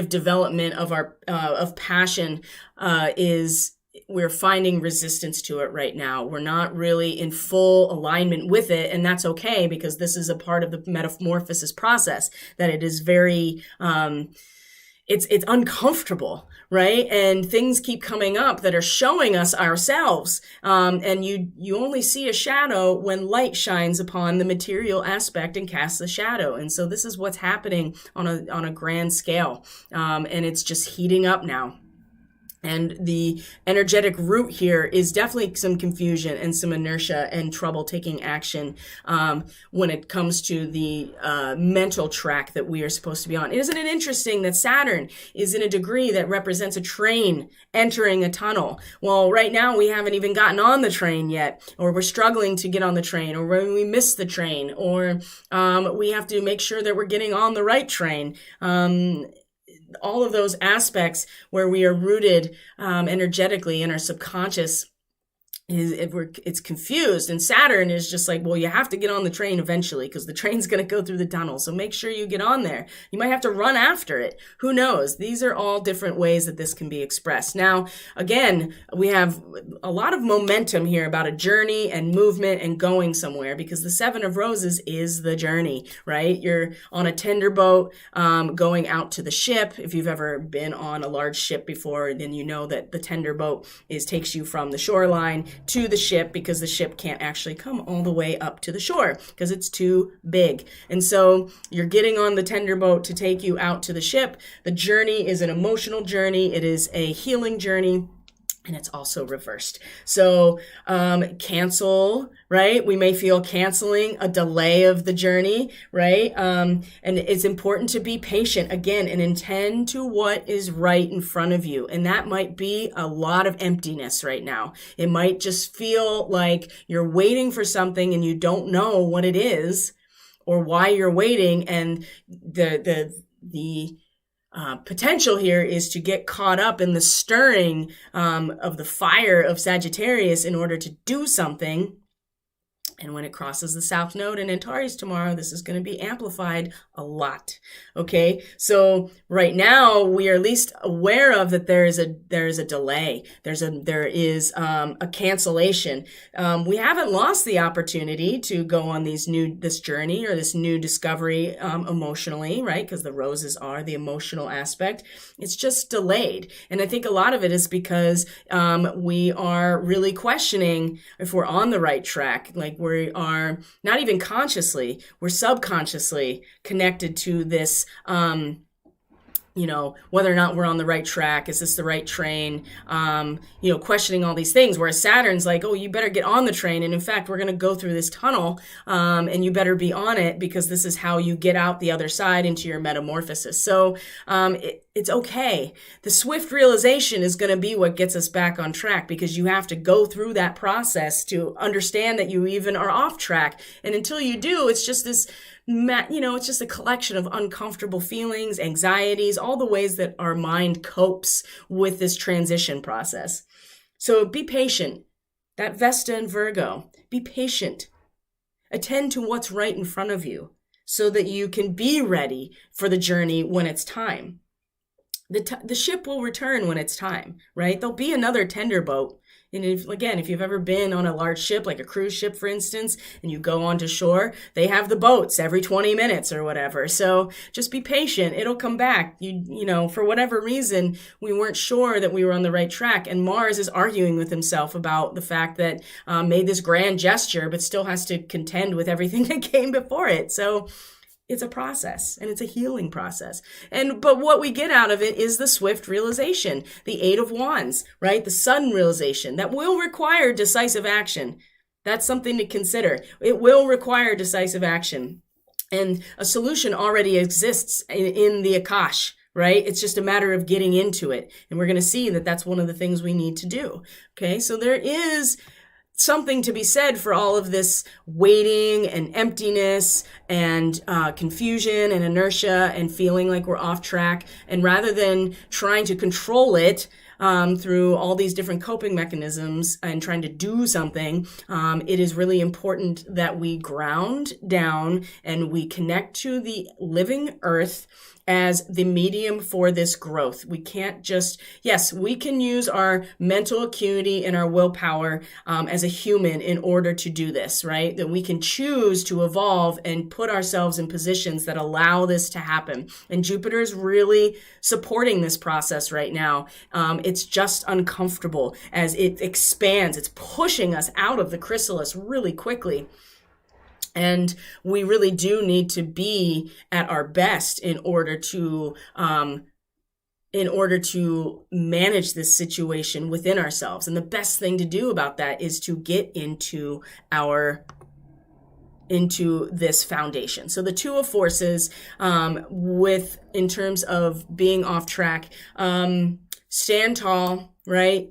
[SPEAKER 1] development of our of passion we're finding resistance to it right now. We're not really in full alignment with it, and that's okay, because this is a part of the metamorphosis process, that it is very it's uncomfortable, right? And things keep coming up that are showing us ourselves. And you only see a shadow when light shines upon the material aspect and casts a shadow. And so this is what's happening on a grand scale. And it's just heating up now. And the energetic root here is definitely some confusion and some inertia and trouble taking action when it comes to the mental track that we are supposed to be on. Isn't it interesting that Saturn is in a degree that represents a train entering a tunnel? Well, right now we haven't even gotten on the train yet, or we're struggling to get on the train, or when we miss the train, or we have to make sure that we're getting on the right train. All of those aspects where we are rooted energetically in our subconscious, it's confused. And Saturn is just like, well, you have to get on the train eventually, because the train's going to go through the tunnel. So make sure you get on there. You might have to run after it. Who knows? These are all different ways that this can be expressed. Now, again, we have a lot of momentum here about a journey and movement and going somewhere, because the Seven of Roses is the journey, right? You're on a tender boat going out to the ship. If you've ever been on a large ship before, then you know that the tender boat takes you from the shoreline to the ship, because the ship can't actually come all the way up to the shore because it's too big. And so you're getting on the tender boat to take you out to the ship. The journey is an emotional journey. It is a healing journey. and it's also reversed. So cancel, right? We may feel canceling a delay of the journey, right? And it's important to be patient again and attend to what is right in front of you. And that might be a lot of emptiness right now. It might just feel like you're waiting for something and you don't know what it is or why you're waiting. And the potential here is to get caught up in the stirring of the fire of Sagittarius in order to do something. And when it crosses the South Node in Antares tomorrow, this is going to be amplified a lot. Okay, so right now we are at least aware of that there is a delay. There is a cancellation. We haven't lost the opportunity to go on this journey or this new discovery emotionally, right? Because the roses are the emotional aspect. It's just delayed, and I think a lot of it is because we are really questioning if we're on the right track. Like, we are not even consciously, we're subconsciously connected to this, whether or not we're on the right track. Is this the right train? Questioning all these things, whereas Saturn's like, oh, you better get on the train. And in fact, we're going to go through this tunnel, and you better be on it because this is how you get out the other side into your metamorphosis. So it's okay. The swift realization is going to be what gets us back on track, because you have to go through that process to understand that you even are off track. And until you do, it's just this, it's just a collection of uncomfortable feelings, anxieties, all the ways that our mind copes with this transition process. So be patient. That Vesta and Virgo, be patient. Attend to what's right in front of you so that you can be ready for the journey when it's time. The ship will return when it's time, right? There'll be another tender boat. And if you've ever been on a large ship, like a cruise ship, for instance, and you go onto shore, they have the boats every 20 minutes or whatever. So just be patient. It'll come back. For whatever reason, we weren't sure that we were on the right track. And Mars is arguing with himself about the fact that made this grand gesture, but still has to contend with everything that came before it. So it's a process, and it's a healing process. But what we get out of it is the swift realization, the Eight of Wands, right? The sudden realization that will require decisive action. That's something to consider. It will require decisive action. And a solution already exists in the Akash, right? It's just a matter of getting into it. And we're going to see that that's one of the things we need to do. Okay, so there is something to be said for all of this waiting and emptiness and confusion and inertia and feeling like we're off track. And rather than trying to control it through all these different coping mechanisms and trying to do something, it is really important that we ground down and we connect to the living earth as the medium for this growth. We can't just, yes, we can use our mental acuity and our willpower as a human in order to do this, right? That we can choose to evolve and put ourselves in positions that allow this to happen. And Jupiter is really supporting this process right now. It's just uncomfortable as it expands. It's pushing us out of the chrysalis really quickly. And we really do need to be at our best in order to manage this situation within ourselves. And the best thing to do about that is to get into this foundation. So the Two of Forces, in terms of being off track, stand tall, right?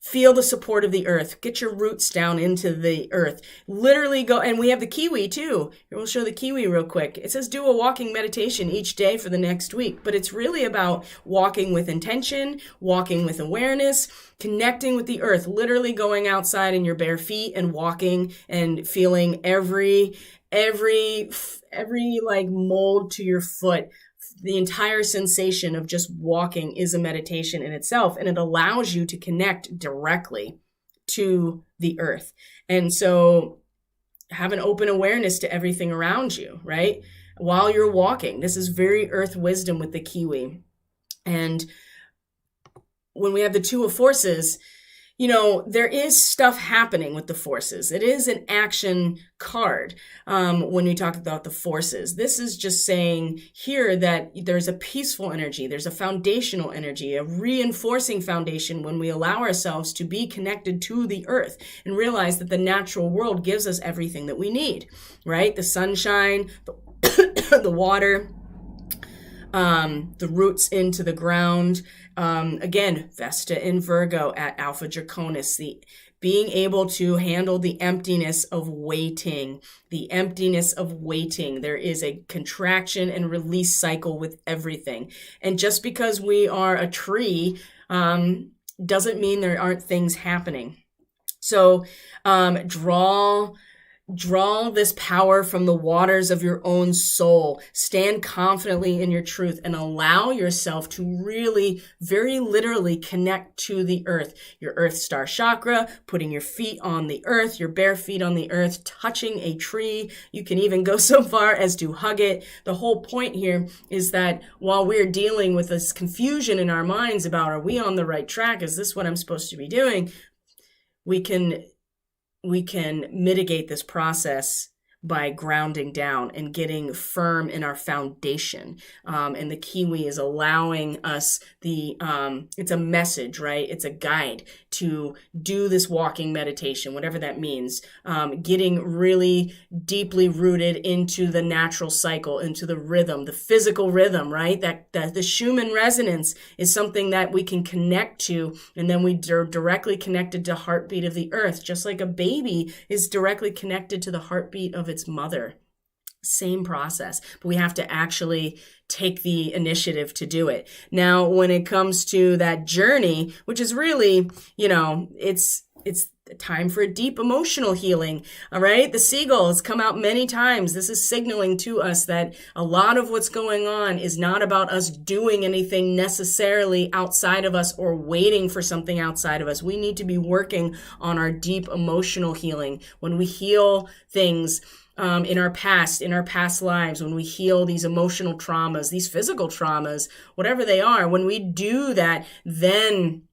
[SPEAKER 1] Feel the support of the earth. Get your roots down into the earth. Literally go, and we have the Kiwi too. We'll show the Kiwi real quick. It says do a walking meditation each day for the next week, but it's really about walking with intention, walking with awareness, connecting with the earth, literally going outside in your bare feet and walking and feeling every like mold to your foot. The entire sensation of just walking is a meditation in itself, and it allows you to connect directly to the earth. And so have an open awareness to everything around you, right? While you're walking. This is very earth wisdom with the Kiwi. And when we have the Two of Forces, there is stuff happening with the forces. It is an action card when we talk about the forces. This is just saying here that there's a peaceful energy, there's a foundational energy, a reinforcing foundation when we allow ourselves to be connected to the earth and realize that the natural world gives us everything that we need, right? The sunshine, the water, the roots into the ground. Again, Vesta in Virgo at Alpha Draconis, the being able to handle the emptiness of waiting, There is a contraction and release cycle with everything. And just because we are a tree, doesn't mean there aren't things happening. So, draw this power from the waters of your own soul. Stand confidently in your truth and allow yourself to really, very literally connect to the earth. Your earth star chakra, putting your feet on the earth, your bare feet on the earth, touching a tree. You can even go so far as to hug it. The whole point here is that while we're dealing with this confusion in our minds about, are we on the right track? Is this what I'm supposed to be doing? We can mitigate this process by grounding down and getting firm in our foundation. And the kiwi is allowing us it's a message, right? It's a guide to do this walking meditation, whatever that means. Getting really deeply rooted into the natural cycle, into the rhythm, the physical rhythm, right? That the Schumann resonance is something that we can connect to, and then we are directly connected to heartbeat of the earth, just like a baby is directly connected to the heartbeat of its mother. Same process, but we have to actually take the initiative to do it. Now, when it comes to that journey, which is really, it's time for a deep emotional healing. All right. The seagull has come out many times. This is signaling to us that a lot of what's going on is not about us doing anything necessarily outside of us or waiting for something outside of us. We need to be working on our deep emotional healing. When we heal things, in our past lives, when we heal these emotional traumas, these physical traumas, whatever they are, when we do that, then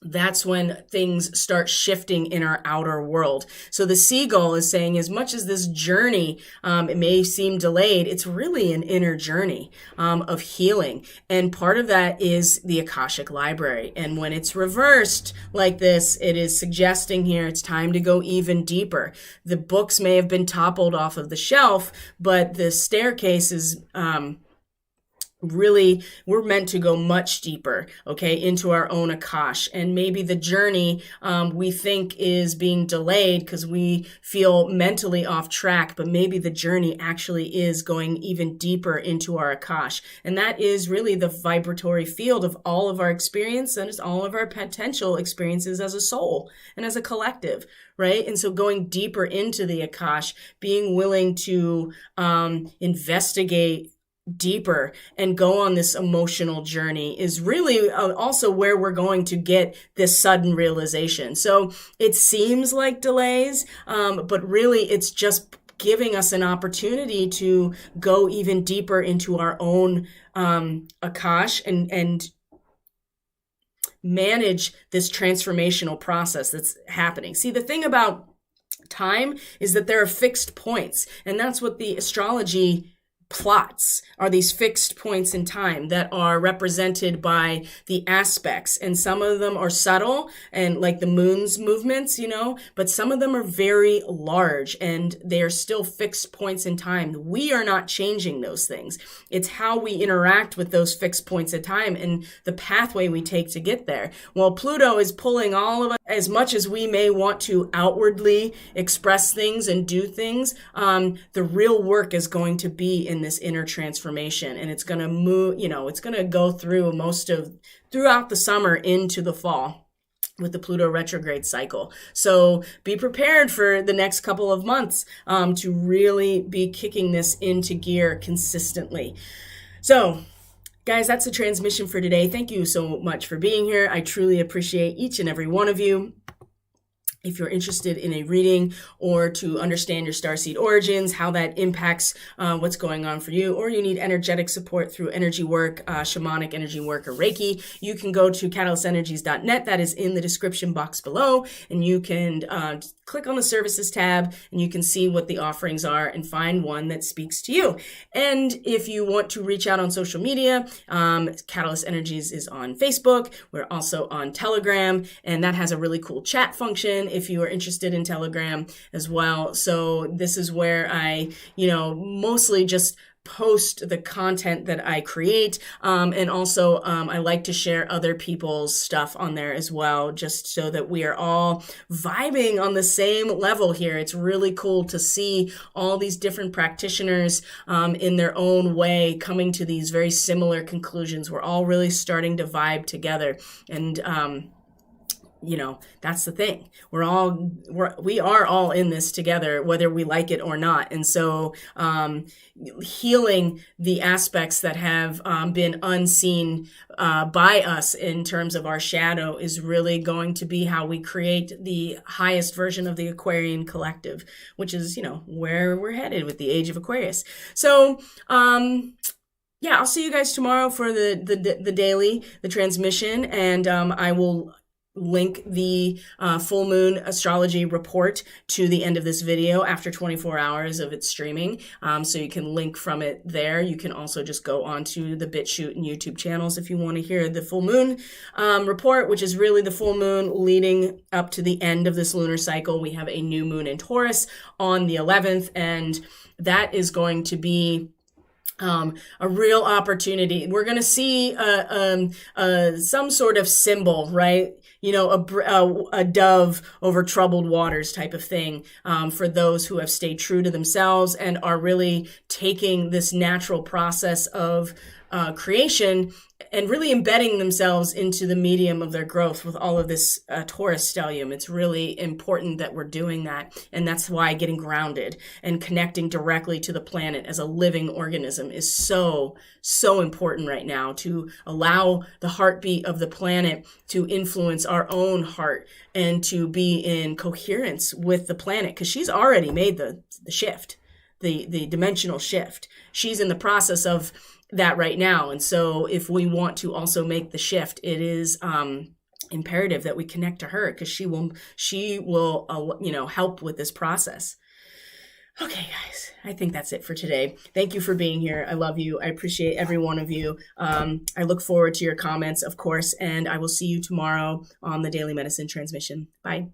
[SPEAKER 1] that's when things start shifting in our outer world. So the seagull is saying, as much as this journey, it may seem delayed, it's really an inner journey of healing. And part of that is the Akashic Library. And when it's reversed like this, it is suggesting here it's time to go even deeper. The books may have been toppled off of the shelf, but the staircase is really, we're meant to go much deeper, okay, into our own Akash. And maybe the journey we think is being delayed because we feel mentally off track, but maybe the journey actually is going even deeper into our Akash. And that is really the vibratory field of all of our experience and it's all of our potential experiences as a soul and as a collective, right? And so going deeper into the Akash, being willing to investigate deeper and go on this emotional journey is really also where we're going to get this sudden realization. So it seems like delays, but really it's just giving us an opportunity to go even deeper into our own Akash and manage this transformational process that's happening. See, the thing about time is that there are fixed points, and that's what the astrology plots are, these fixed points in time that are represented by the aspects. And some of them are subtle and like the moon's movements, but some of them are very large and they're still fixed points in time. We are not changing those things. It's how we interact with those fixed points in time and the pathway we take to get there. Well, Pluto is pulling all of us, as much as we may want to outwardly express things and do things, the real work is going to be in this inner transformation, and it's going to move, it's going to go through throughout the summer into the fall with the Pluto retrograde cycle. So be prepared for the next couple of months to really be kicking this into gear consistently. So guys, that's the transmission for today. Thank you so much for being here. I truly appreciate each and every one of you. if you're interested in a reading or to understand your starseed origins, how that impacts what's going on for you, or you need energetic support through energy work, shamanic energy work, or Reiki, you can go to catalystenergies.net. That is in the description box below, and you can click on the services tab and you can see what the offerings are and find one that speaks to you. And if you want to reach out on social media, Catalyst Energies is on Facebook. We're also on Telegram, and that has a really cool chat function if you are interested in Telegram as well. So this is where I, mostly just post the content that I create. And also, I like to share other people's stuff on there as well, just so that we are all vibing on the same level here. It's really cool to see all these different practitioners in their own way coming to these very similar conclusions. We're all really starting to vibe together. And, that's the thing. We are all in this together, whether we like it or not. And so, healing the aspects that have been unseen by us in terms of our shadow is really going to be how we create the highest version of the Aquarian collective, which is, where we're headed with the age of Aquarius. So, I'll see you guys tomorrow for the daily, the transmission, and I will link the full moon astrology report to the end of this video after 24 hours of its streaming. So you can link from it there. You can also just go onto the BitChute and YouTube channels if you want to hear the full moon report, which is really the full moon leading up to the end of this lunar cycle. We have a new moon in Taurus on the 11th, and that is going to be a real opportunity. We're going to see some sort of symbol, right? A dove over troubled waters type of thing, for those who have stayed true to themselves and are really taking this natural process of creation and really embedding themselves into the medium of their growth with all of this Taurus stellium. It's really important that we're doing that. And that's why getting grounded and connecting directly to the planet as a living organism is so, so important right now, to allow the heartbeat of the planet to influence our own heart and to be in coherence with the planet, because she's already made the shift, the dimensional shift. She's in the process of that right now. And so if we want to also make the shift, it is imperative that we connect to her, because she will help with this process. Okay, guys, I think that's it for today. Thank you for being here. I love you. I appreciate every one of you. I look forward to your comments, of course, and I will see you tomorrow on the Daily Medicine transmission. Bye.